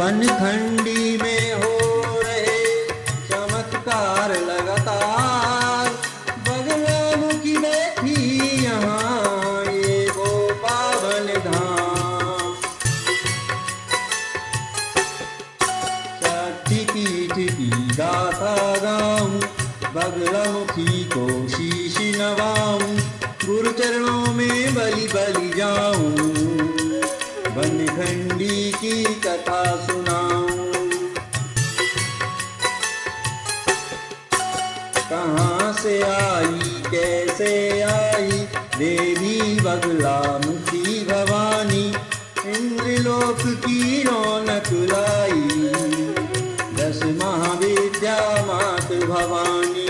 बनखंडी में हो रहे चमत्कार लगातार, बगलामुखी बैठी यहाँ ये वो पावन धाम। शक्तिपीठ की गाथा गाऊं, बगलामुखी को शीश नवाऊं, गुरु चरणों में बलि बलि जाऊं, बनखंडी की कथा सुनाऊं। कहाँ से आई कैसे आई देवी बगलामुखी भवानी, इंद्रलोक की रौनक लाई, 10 महाविद्या मात भवानी।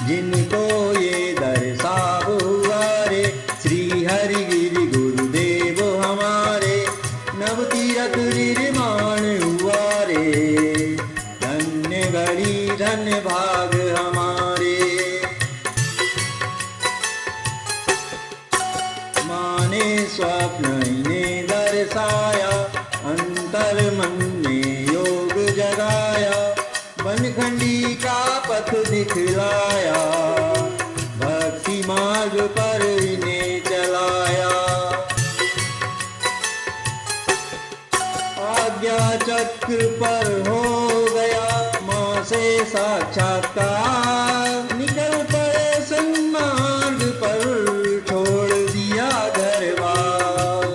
जिनको ये दर्शाव हुआ रे श्री हरि गिरि गुरुदेव हमारे, नव तीरथ निर्माण हुआ रे, धन्य घड़ी धन्य भाग हमारे। माने स्वप्न इन्हें दर्शाया, अंतर मन में योग जगाया, बनखंडी का पथ दिखलाया, भक्ति मार्ग पर इन्हें चलाया। आज्ञा चक्र पर हो गया माँ से साक्षात्कार, निकल पड़े सन्मार्ग पर छोड़ दिया घर बार।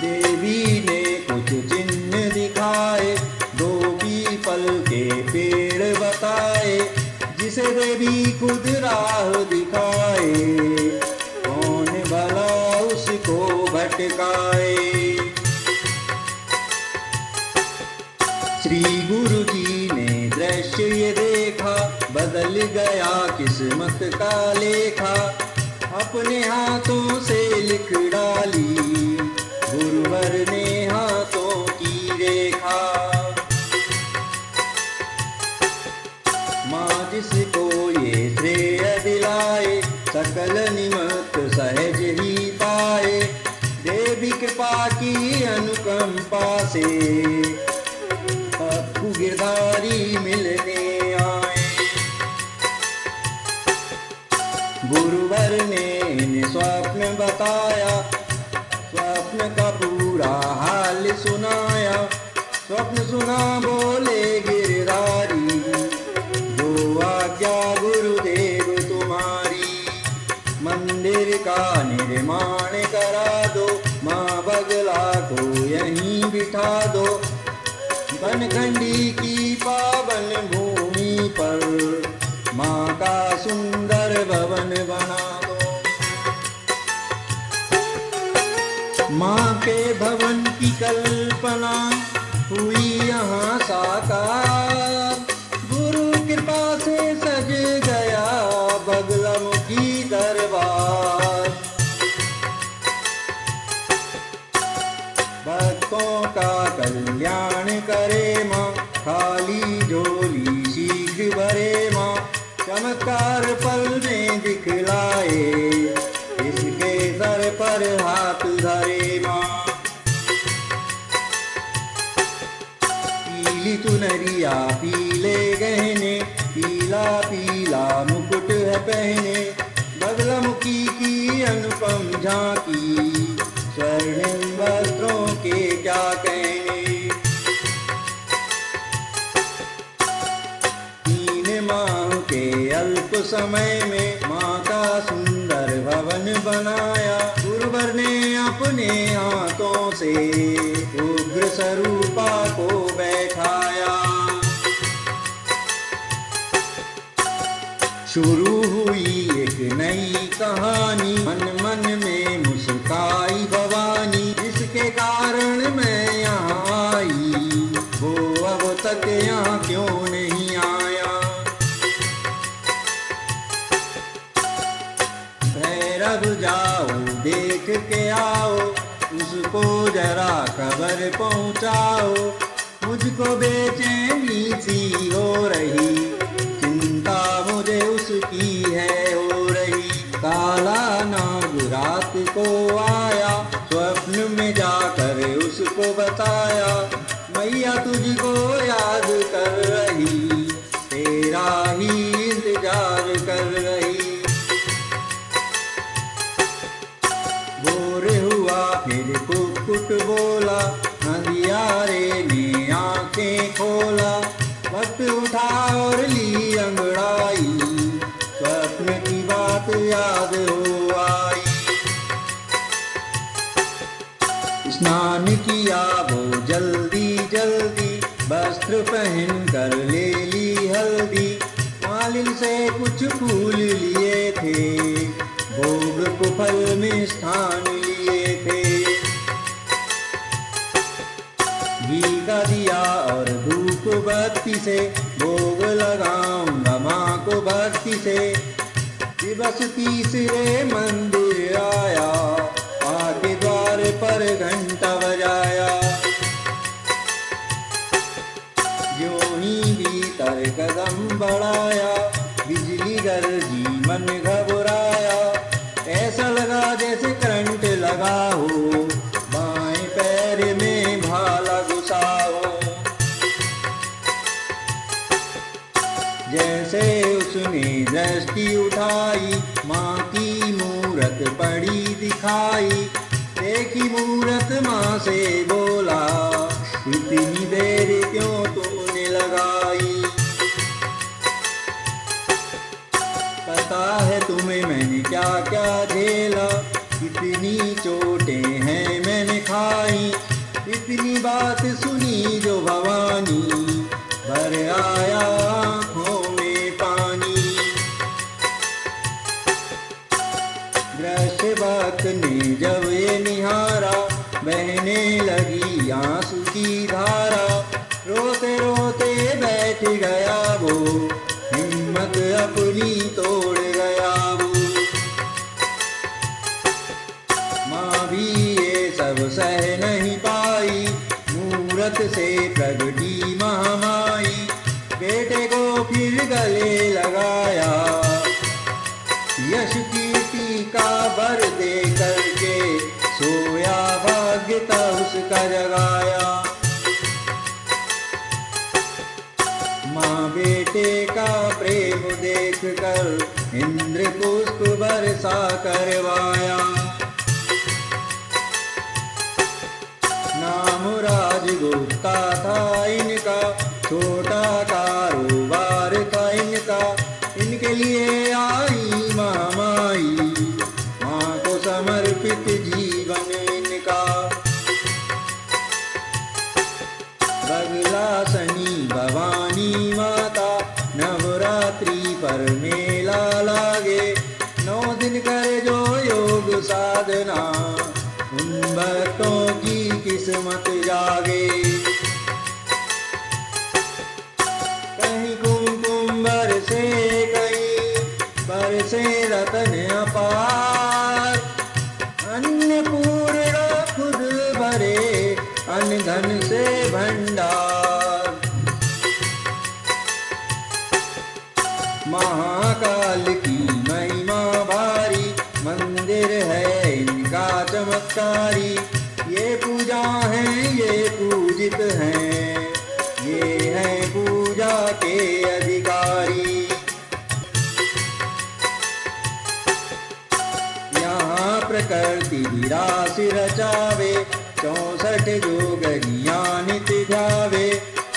देवी ने कुछ चिन्ह दिखाए, 2 पीपल के पेड़ बताए, जिसे देवी खुद राह दिखाए, कौन भला उसको भटकाए। श्री गुरु जी ने दृश्य ये देखा, बदल गया किस्मत का लेखा, अपने हाथों से लिख डाली गुरुवर ने हाथों की रेखा। माँ जिसको ये श्रेय दिलाए, सकल निमित्त सहज ही पाए, देवी कृपा की अनुकंपा से अप्पू गिरधारी मिलने आए। गुरुवर ने इन्हें स्वप्न बताया, स्वप्न का पूरा हाल सुनाया, स्वप्न सुना बोले गिरधारी, जो आज्ञा गुरुदेव तुम्हारी, मंदिर का निर्माण करा दो, माँ बगला को यहीं बिठा दो, बनखंडी की पावन भूमि पर माँ का सुंदर भवन बना दो। माँ के भवन की कल्पना हुई यहाँ साकार, गुरु कृपा से सज गया बगलामुखी दरबार। भक्तों का कल्याण करे माँ, खाली झोली शीघ्र भरे माँ, चमत्कार पल में दिखलाए, इसके सर पर हाथ धरे माँ। पीली चुनरिया पीले गहने, पीला पीला मुकुट है पहने, बगलामुखी की अनुपम झांकी, स्वर्णिम वस्त्रों के क्या कहने। 3 माह के अल्प समय में माँ का सुंदर भवन बनाया, गुरुवर ने अपने हाथों से उग्र स्वरूपा को बैठाया। शुरू हुई एक नई कहानी, मन मन में मुस्काई भवानी, जिसके कारण मैं यहाँ आई, वो अब तक यहाँ क्यों नहीं आया। भैरव जाओ देख के आओ, उसको जरा खबर पहुँचाओ, मुझको बेचैनी सी हो रही, चिंता मुझे उसकी है हो रही। काला नाम रात को आया, स्वप्न में जाकर उसको बताया, मैया तुझको याद कर रही, तेरा ही इंतजार कर रही। भोर हुआ फिर कुक्कुट बोला, अंधियारे ने आंखें खोला, वक्त उठा और ली अंगड़ाई, स्वप्न की बात याद हो आई। स्नान किया वो जल्दी जल्दी, वस्त्र पहन कर ले ली हल्दी, मालिन से कुछ फूल लिए थे, भोग को फल में स्थान लिए थे। घी का दिया और धूप बत्ती से, भोग लगाऊंगा माँ को भक्ति से। दिवस तीसरे मंदिर आया, आके द्वार पर घंटा बजाया, जो ही भीतर कदम बढ़ाया, बिजली गरजी मन घबराया, ऐसा लगा जैसे करंट लगा हो, बाएं पैर में भाला घुसा हो। जैसे उसने दृष्टि उठाई, माँ की मूरत पड़ी दिखाई, देखी मूरत माँ से बोला, इतनी देर क्यों तुमने लगाई। पता है तुम्हें मैंने क्या क्या झेला, कितनी चोटें हैं मैंने खाई, इतनी बात सुनी जो भवानी, भर आया आँखों में पानी। दृश्य भक्त ने जब ये निहारा, बहने लगी आंसू की धारा, रोते रोते बैठ गया वो, हिम्मत अपनी तोड़ गया वो। माँ भी ये सब सह नहीं पाई, मूरत से प्रगटी महामाई, बेटे को फिर गले लगाया, यश कीर्ति का वर दे करके, सोया भाग्यता उसका जगाया। माँ बेटे का प्रेम देख कर इंद्र पुष्प बरसा करवाया। नाम राजगुप्ता था इनका, छोटा कारोबार था इनका, इनके लिए आई महामाई, माँ को समर्पित जीवन इनका। बगला शनि भवानी माता, नवरात्रि पर मेला लागे, 9 दिन करे जो योग साधना, उन भक्तों की किस्मत जागे। कहीं कुमकुम बरसे, कहीं बरसे रतन अपार, अन्नपूर्णा खुद भरे अन्न धन से भंडार। महाकाल की महिमा भारी, मंदिर है इनका चमत्कारी, ये पूजा है ये पूजित हैं, ये है पूजा के अधिकारी। यहाँ प्रकृति विरास रचावे, 64 जोगनिया नित्य ध्यावे,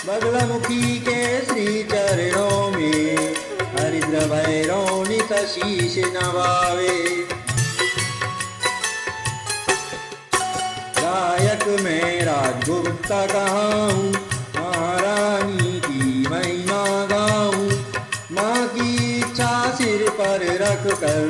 बगलामुखी के श्री चरणों में, हरिद्र भैरव नित शीश नवावे। गायक मैं राजगुप्ता कहाऊं, महारानी की महिमा गाऊं, माँ की इच्छा सिर पर रख कर